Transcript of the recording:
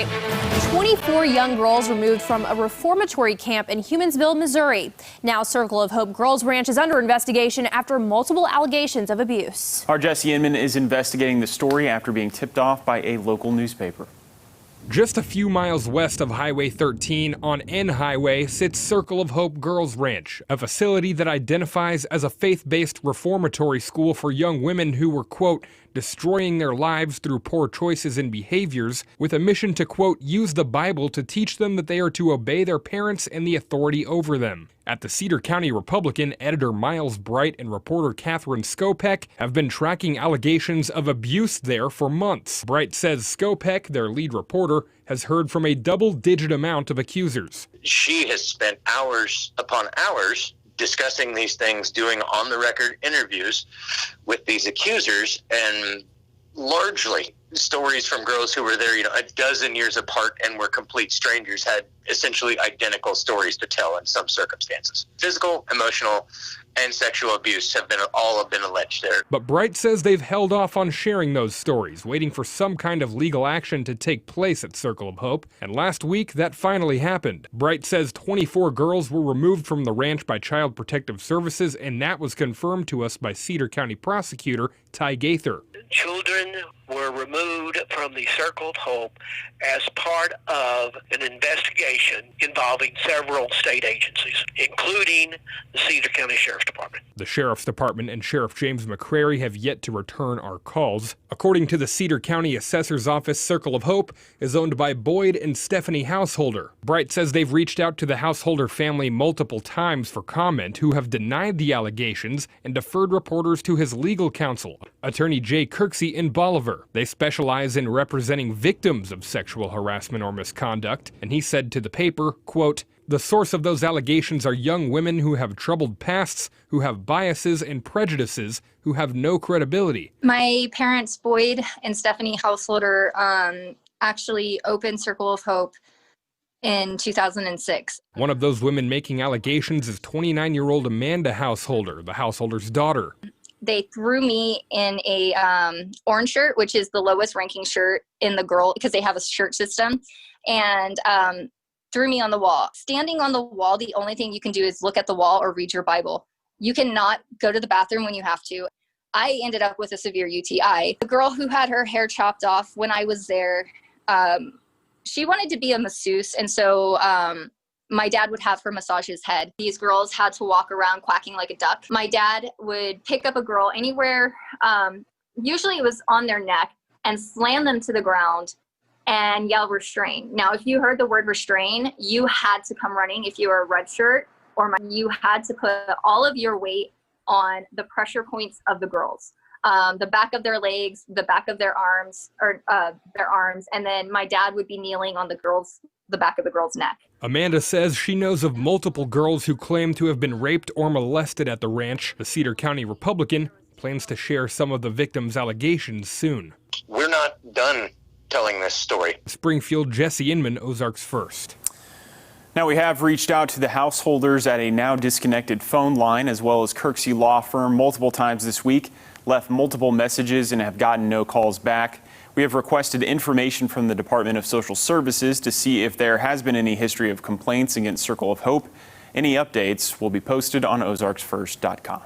tonight. 24 young girls removed from a reformatory camp in Humansville, Missouri. Now Circle of Hope Girls Ranch is under investigation after multiple allegations of abuse. Our Jesse Inman is investigating the story after being tipped off by a local newspaper. Just a few miles west of Highway 13 on N Highway sits Circle of Hope Girls Ranch, a facility that identifies as a faith-based reformatory school for young women who were, quote, destroying their lives through poor choices and behaviors, with a mission to, quote, use the Bible to teach them that they are to obey their parents and the authority over them. At the Cedar County Republican, editor Miles Bright and reporter Catherine Skopek have been tracking allegations of abuse there for months. Bright says Skopek, their lead reporter, has heard from a double-digit amount of accusers. She has spent hours upon hours discussing these things, doing on-the-record interviews with these accusers, and largely stories from girls who were there, a dozen years apart and were complete strangers, had essentially identical stories to tell in some circumstances. Physical, emotional, and sexual abuse have been alleged there. But Bright says they've held off on sharing those stories, waiting for some kind of legal action to take place at Circle of Hope. And last week, that finally happened. Bright says 24 girls were removed from the ranch by Child Protective Services, and that was confirmed to us by Cedar County prosecutor Ty Gaither. Children were removed from the Circle of Hope as part of an investigation involving several state agencies, including the Cedar County Sheriff's Department. The Sheriff's Department and Sheriff James McCrary have yet to return our calls. According to the Cedar County Assessor's Office, Circle of Hope is owned by Boyd and Stephanie Householder. Bright says they've reached out to the Householder family multiple times for comment, who have denied the allegations and deferred reporters to his legal counsel, attorney Jay Kirksey in Bolivar. They specialize in representing victims of sexual harassment or misconduct, and he said to the paper, quote, the source of those allegations are young women who have troubled pasts, who have biases and prejudices, who have no credibility. My parents, Boyd and Stephanie Householder, actually opened Circle of Hope in 2006. One of those women making allegations is 29-year-old Amanda Householder, the Householder's daughter. They threw me in a orange shirt, which is the lowest ranking shirt in the girl, because they have a shirt system, and threw me on the wall. Standing on the wall, the only thing you can do is look at the wall or read your Bible. You cannot go to the bathroom when you have to. I ended up with a severe UTI. The girl who had her hair chopped off when I was there, she wanted to be a masseuse, and so my dad would have her massage his head. These girls had to walk around quacking like a duck. My dad would pick up a girl anywhere, usually it was on their neck, and slam them to the ground and yell restrain. Now, if you heard the word restrain, you had to come running. If you were a red shirt, you had to put all of your weight on the pressure points of the girls. The back of their legs, the back of their arms, and then my dad would be kneeling on the back of the girl's neck. Amanda says she knows of multiple girls who claim to have been raped or molested at the ranch. The Cedar County Republican plans to share some of the victims' allegations soon. We're not done telling this story. Springfield, Jesse Inman, Ozarks First. Now, we have reached out to the Householders at a now disconnected phone line, as well as Kirksey Law Firm, multiple times this week, left multiple messages and have gotten no calls back. We have requested information from the Department of Social Services to see if there has been any history of complaints against Circle of Hope. Any updates will be posted on ozarksfirst.com.